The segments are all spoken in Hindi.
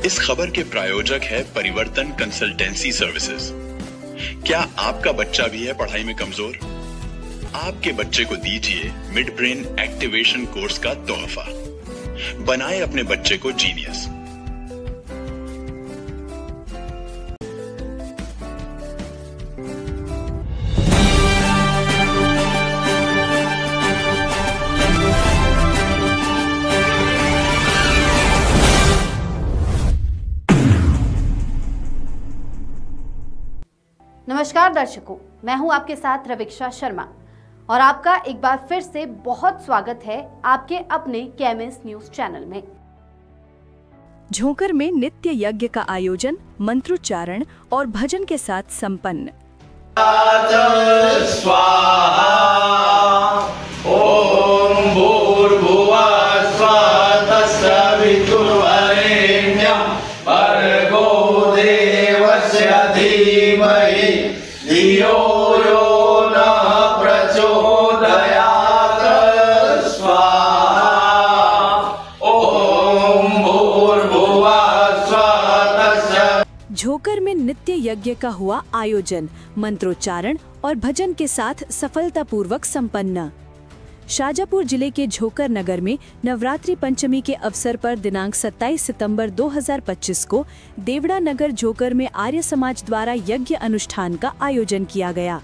इस खबर के प्रायोजक है परिवर्तन कंसल्टेंसी सर्विसेज। क्या आपका बच्चा भी है पढ़ाई में कमजोर? आपके बच्चे को दीजिए मिड ब्रेन एक्टिवेशन कोर्स का तोहफा। बनाए अपने बच्चे को जीनियस। नमस्कार दर्शकों, मैं हूं आपके साथ रविक्षा शर्मा और आपका एक बार फिर से बहुत स्वागत है आपके अपने केएमएस न्यूज चैनल में। झोंकर में नित्य यज्ञ का आयोजन मंत्रोच्चारण और भजन के साथ संपन्न। स्वाहा ओम भूर्भुवः स्वः तत्सवितुर्वरेण्यं भर्गो देवस्य धीमहि धियो यो नः प्रचोदयात् स्वाहा ओम भूर्भुवः स्वः तत्सवितुर्वरेण्यं। झोंकर में नित्य यज्ञ का हुआ आयोजन मंत्रोच्चारण और भजन के साथ सफलतापूर्वक संपन्न। शाजापुर जिले के झोंकर नगर में नवरात्रि पंचमी के अवसर पर दिनांक 27 सितंबर 2025 को देवड़ा नगर झोंकर में आर्य समाज द्वारा यज्ञ अनुष्ठान का आयोजन किया गया।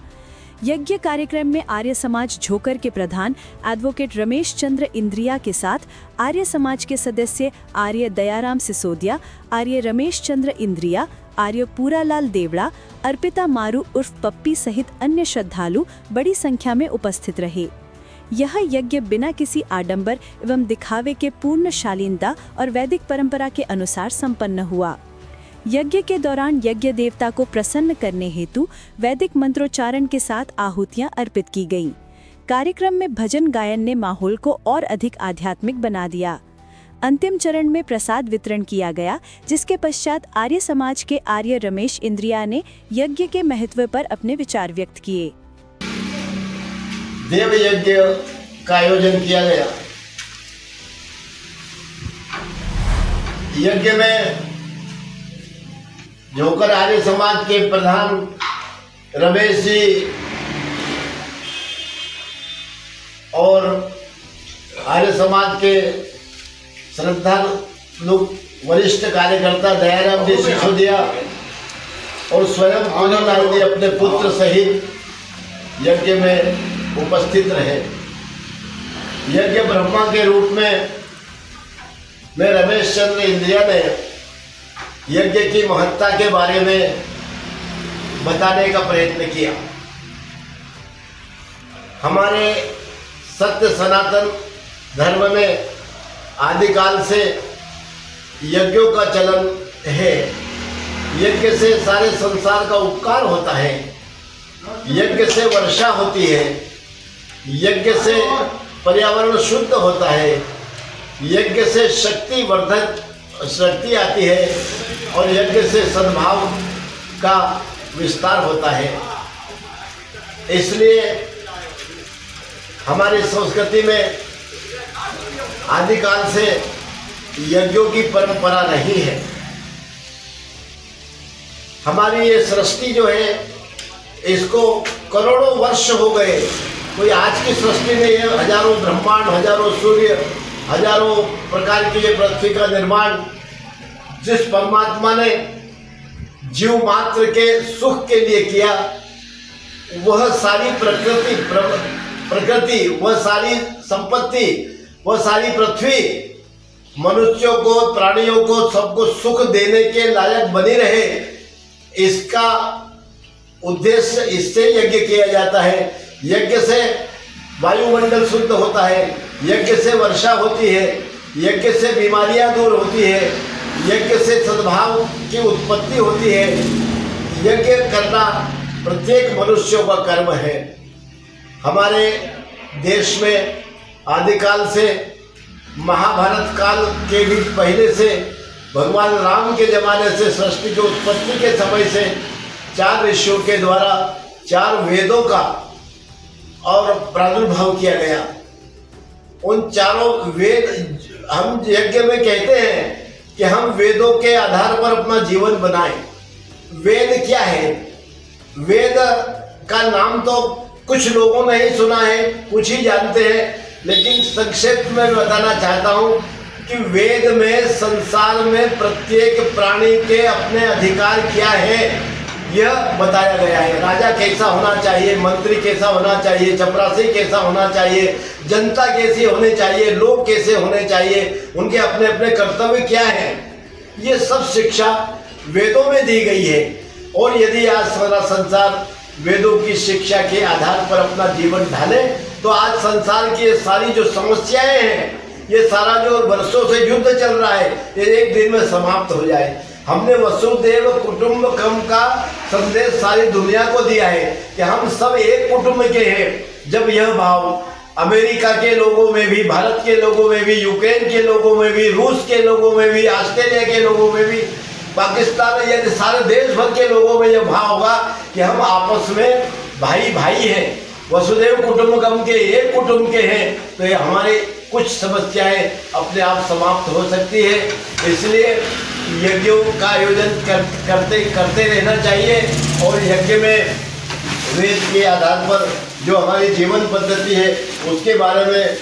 यज्ञ कार्यक्रम में आर्य समाज झोंकर के प्रधान एडवोकेट रमेश चंद्र इंद्रिया के साथ आर्य समाज के सदस्य आर्य दयाराम सिसोदिया, आर्य रमेश चंद्र इंद्रिया, आर्य पूरालाल देवड़ा, अर्पिता मारू उर्फ पप्पी सहित अन्य श्रद्धालु बड़ी संख्या में उपस्थित रहे। यह यज्ञ बिना किसी आडंबर एवं दिखावे के पूर्ण शालीनता और वैदिक परंपरा के अनुसार संपन्न हुआ। यज्ञ के दौरान यज्ञ देवता को प्रसन्न करने हेतु वैदिक मंत्रोच्चारण के साथ आहुतियां अर्पित की गईं। कार्यक्रम में भजन गायन ने माहौल को और अधिक आध्यात्मिक बना दिया। अंतिम चरण में प्रसाद वितरण किया गया, जिसके पश्चात आर्य समाज के आर्य रमेश इंद्रिया ने यज्ञ के महत्व पर अपने विचार व्यक्त किए। देव यज्ञ का आयोजन किया गया। यज्ञ में झोंकर आर्य समाज के प्रधान रमेश जी और आर्य समाज के श्रद्धालु वरिष्ठ कार्यकर्ता दयाराम जी सिसोदिया और स्वयं पूजनलाल जी अपने पुत्र सहित यज्ञ में उपस्थित रहे। यज्ञ ब्रह्मा के रूप में रमेश चंद्र इंद्रिया ने यज्ञ की महत्ता के बारे में बताने का प्रयत्न किया। हमारे सत्य सनातन धर्म में आदिकाल से यज्ञों का चलन है। यज्ञ से सारे संसार का उपकार होता है। यज्ञ से वर्षा होती है। यज्ञ से पर्यावरण शुद्ध होता है। यज्ञ से शक्ति आती है और यज्ञ से सद्भाव का विस्तार होता है। इसलिए हमारी संस्कृति में आदिकाल से यज्ञों की परंपरा नहीं है। हमारी ये सृष्टि जो है, इसको करोड़ों वर्ष हो गए। कोई आज की सृष्टि नहीं है। हजारों ब्रह्मांड, हजारों सूर्य, हजारों प्रकार की ये पृथ्वी का निर्माण जिस परमात्मा ने जीव मात्र के सुख के लिए किया, वह सारी प्रकृति, वह सारी संपत्ति, वह सारी पृथ्वी मनुष्यों को, प्राणियों को, सबको सुख देने के लायक बनी रहे, इसका उद्देश्य इससे यज्ञ किया जाता है। यज्ञ से वायुमंडल शुद्ध होता है। यज्ञ से वर्षा होती है। यज्ञ से बीमारियां दूर होती है। यज्ञ से सद्भाव की उत्पत्ति होती है। यज्ञ करना प्रत्येक मनुष्यों का कर्म है। हमारे देश में आदिकाल से, महाभारत काल के भी पहले से, भगवान राम के जमाने से, सृष्टि की उत्पत्ति के समय से 4 ऋषियों के द्वारा 4 वेदों का और प्रादुर्भाव किया गया। उन चारों वेद हम यज्ञ में कहते हैं कि हम वेदों के आधार पर अपना जीवन बनाएं। वेद क्या है? वेद का नाम तो कुछ लोगों ने ही सुना है, कुछ ही जानते हैं, लेकिन संक्षेप में बताना चाहता हूं कि वेद में संसार में प्रत्येक प्राणी के अपने अधिकार क्या है यह बताया गया है। राजा कैसा होना चाहिए, मंत्री कैसा होना चाहिए, चपरासी कैसा होना चाहिए, जनता कैसी होनी चाहिए, लोग कैसे होने चाहिए, उनके अपने अपने कर्तव्य क्या है, ये सब शिक्षा वेदों में दी गई है। और यदि आज सारा संसार वेदों की शिक्षा के आधार पर अपना जीवन ढाले तो आज संसार की ये सारी जो समस्याएं हैं, ये सारा जो वर्षों से युद्ध चल रहा है, ये एक दिन में समाप्त हो जाए। हमने वसुदेव कुटुंबकम का संदेश सारी दुनिया को दिया है कि हम सब एक कुटुंब के हैं। जब यह भाव अमेरिका के लोगों में भी, भारत के लोगों में भी, यूक्रेन के लोगों में भी, रूस के लोगों में भी, ऑस्ट्रेलिया के लोगों में भी, पाकिस्तान यदि सारे देश भर के लोगों में यह भाव होगा कि हम आपस में भाई भाई हैं, वसुदेव कुटुंबकम के एक कुटुंब के हैं, तो ये हमारे कुछ समस्याएं अपने आप समाप्त हो सकती है। इसलिए यज्ञों का आयोजन करते रहना चाहिए और यज्ञ में वेद के आधार पर जो हमारी जीवन पद्धति है उसके बारे में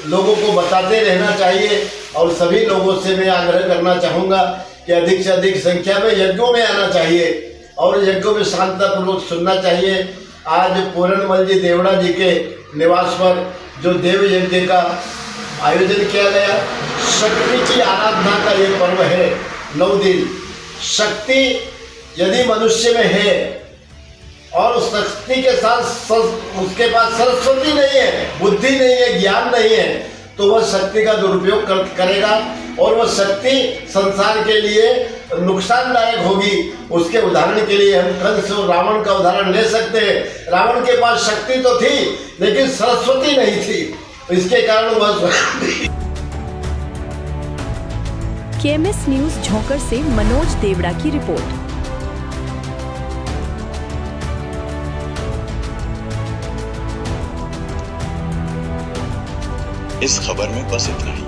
लोगों को बताते रहना चाहिए। और सभी लोगों से मैं आग्रह करना चाहूँगा कि अधिक से अधिक संख्या में यज्ञों में आना चाहिए और यज्ञों में शांतिपूर्वक सुनना चाहिए। आज पूरणमल जी देवड़ा जी के निवास पर जो देव यज्ञ का आयोजन किया गया, शक्ति की आराधना का ये पर्व है। 9 दिन शक्ति यदि मनुष्य में है और उस शक्ति के साथ उसके पास सरस्वती नहीं है, बुद्धि नहीं है, ज्ञान नहीं है, तो वह शक्ति का दुरुपयोग करेगा और वह शक्ति संसार के लिए नुकसानदायक होगी। उसके उदाहरण के लिए हम कंस और रावण का उदाहरण ले सकते हैं। रावण के पास शक्ति तो थी लेकिन सरस्वती नहीं थी, इसके कारण वह केएमएस न्यूज झोंकर से मनोज देवड़ा की रिपोर्ट। इस खबर में बस इतना ही।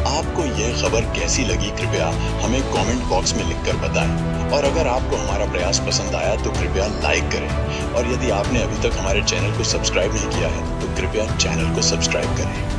आपको यह खबर कैसी लगी कृपया हमें कमेंट बॉक्स में लिखकर बताएं। और अगर आपको हमारा प्रयास पसंद आया तो कृपया लाइक करें। और यदि आपने अभी तक हमारे चैनल को सब्सक्राइब नहीं किया है तो कृपया चैनल को सब्सक्राइब करें।